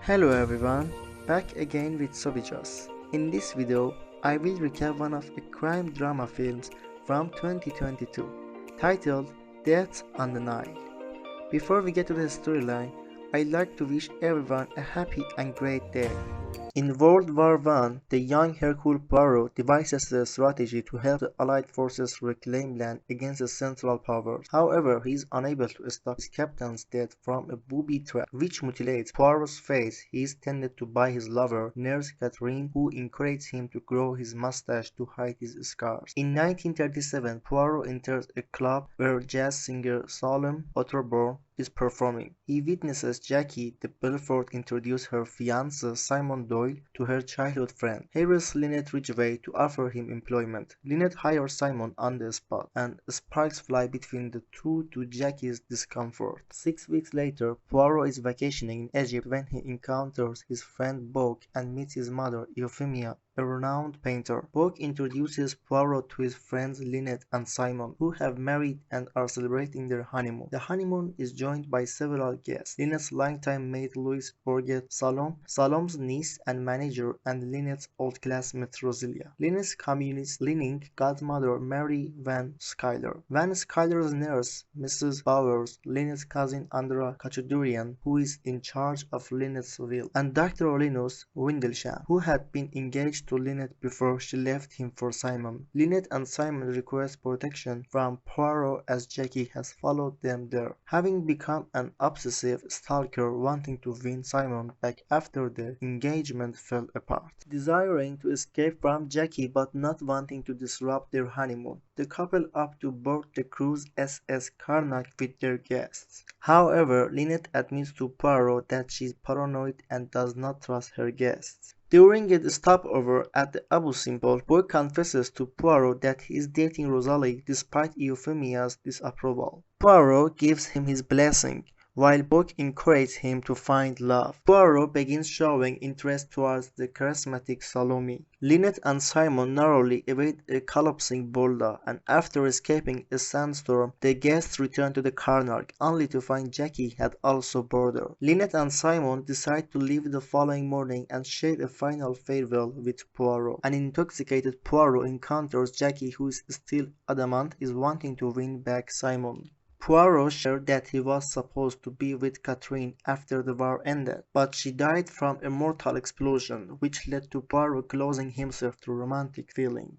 Hello everyone, back again with sobijose. In this video, I will recap one of the crime drama films from 2022, titled Death on the Nile. Before we get to the storyline, I'd like to wish everyone a happy and great day. In World War I, the young Hercule Poirot devises a strategy to help the Allied forces reclaim land against the Central Powers. However, he is unable to stop his captain's death from a booby trap, which mutilates Poirot's face. He is tended to by his lover, Nurse Catherine, who encourages him to grow his mustache to hide his scars. In 1937, Poirot enters a club where jazz singer Salome Otterborn is performing. He witnesses Jackie de Belfort introduce her fiancé Simon Doyle to her childhood friend, heiress Lynette Ridgway, to offer him employment. Lynette hires Simon on the spot, and sparks fly between the two to Jackie's discomfort. 6 weeks later, Poirot is vacationing in Egypt when he encounters his friend Bogue and meets his mother, Euphemia, a renowned painter. Bogue introduces Poirot to his friends Lynette and Simon, who have married and are celebrating their honeymoon. The honeymoon is joined by several guests: Lynette's longtime maid Louise Bourget Salome, Salome's niece and manager, and Lynette's old classmate Roselia. Lynette's communist-leaning godmother Mary Van Schuyler. Van Schuyler's nurse Mrs. Bowers, Lynette's cousin Andra Kachudurian, who is in charge of Lynette's will, and Dr. Linus Windlesham, who had been engaged to Lynette before she left him for Simon. Lynette and Simon request protection from Poirot as Jackie has followed them there, having become an obsessive stalker wanting to win Simon back after their engagement fell apart. Desiring to escape from Jackie but not wanting to disrupt their honeymoon, the couple opt to board the cruise SS Karnak with their guests. However, Lynette admits to Poirot that she is paranoid and does not trust her guests. During a stopover at the Abu Simbel, Bogue confesses to Poirot that he is dating Rosalie despite Euphemia's disapproval. Poirot gives him his blessing, while Bogue encourages him to find love. Poirot begins showing interest towards the charismatic Salome. Lynette and Simon narrowly evade a collapsing boulder, and after escaping a sandstorm, the guests return to the Karnak, only to find Jackie had also boarded. Lynette and Simon decide to leave the following morning and share a final farewell with Poirot. An intoxicated Poirot encounters Jackie, who is still adamant is wanting to win back Simon. Poirot shared that he was supposed to be with Catherine after the war ended, but she died from a mortal explosion, which led to Poirot closing himself to romantic feelings.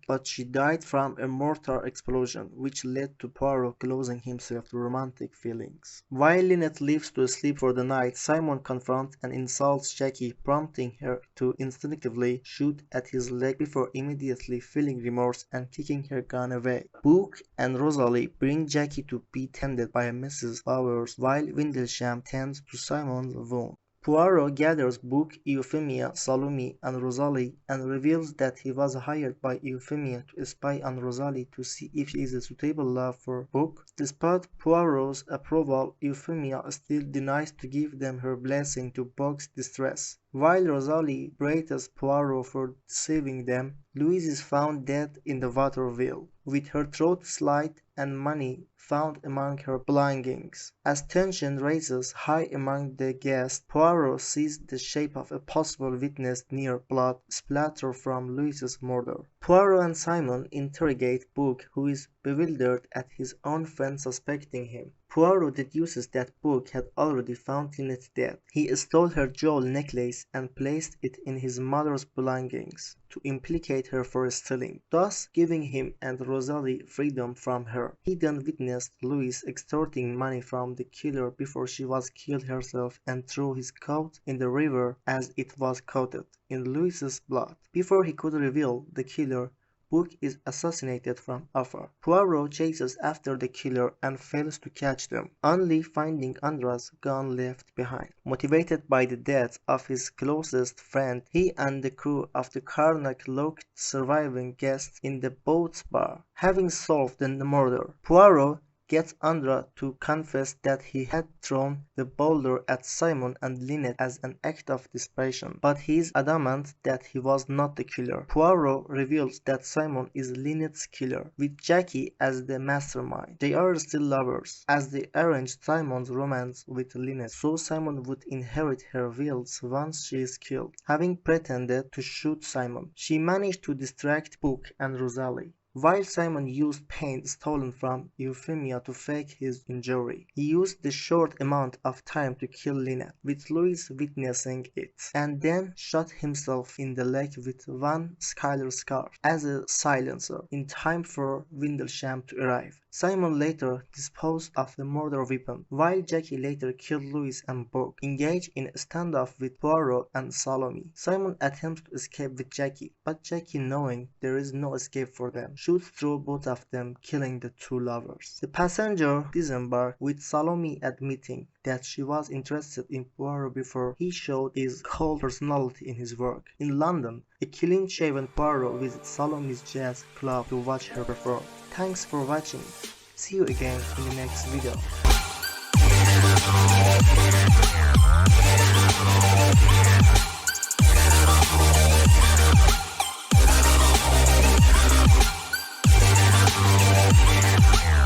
While Lynette leaves to sleep for the night, Simon confronts and insults Jackie, prompting her to instinctively shoot at his leg before immediately feeling remorse and kicking her gun away. Bogue and Rosalie bring Jackie to be tended by Mrs. Bowers, while Windlesham tends to Simon's wound. Poirot gathers Bogue, Euphemia, Salome, and Rosalie, and reveals that he was hired by Euphemia to spy on Rosalie to see if she is a suitable love for Bogue. Despite Poirot's approval, Euphemia still denies to give them her blessing to Bogue's distress. While Rosalie berates Poirot for deceiving them, Louise is found dead in the water wheel, with her throat slit and money found among her belongings. As tension rises high among the guests, Poirot sees the shape of a possible witness near blood splatter from Louise's murder. Poirot and Simon interrogate Bogue, who is bewildered at his own friend suspecting him. Poirot deduces that Bogue had already found Lynette dead. He stole her jewel necklace and placed it in his mother's belongings to implicate her for stealing, thus giving him and Rosalie freedom from her. He then witnessed Louise extorting money from the killer before she was killed herself and threw his coat in the river as it was coated in Louise's blood. Before he could reveal the killer, Bogue is assassinated from afar. Poirot chases after the killer and fails to catch them, only finding Andra's gun left behind. Motivated by the death of his closest friend, he and the crew of the Karnak locked surviving guests in the boat's bar. Having solved the murder, Poirot gets Andra to confess that he had thrown the boulder at Simon and Lynette as an act of desperation, but he is adamant that he was not the killer. Poirot reveals that Simon is Lynette's killer, with Jackie as the mastermind. They are still lovers, as they arranged Simon's romance with Lynette, so Simon would inherit her wills once she is killed. Having pretended to shoot Simon, she managed to distract Book and Rosalie. While Simon used paint stolen from Euphemia to fake his injury, he used the short amount of time to kill Lynette, with Louis witnessing it, and then shot himself in the leg with one Skylar scarf as a silencer, in time for Windlesham to arrive. Simon later disposed of the murder weapon, while Jackie later killed Louis and Book, engaged in a standoff with Poirot and Salome. Simon attempts to escape with Jackie, but Jackie, knowing there is no escape for them, shoots through both of them, killing the two lovers. The passenger disembarked with Salome admitting that she was interested in Poirot before he showed his cold personality in his work. In London, a clean-shaven Poirot visits Salome's jazz club to watch her perform. Thanks for watching. See you again in the next video.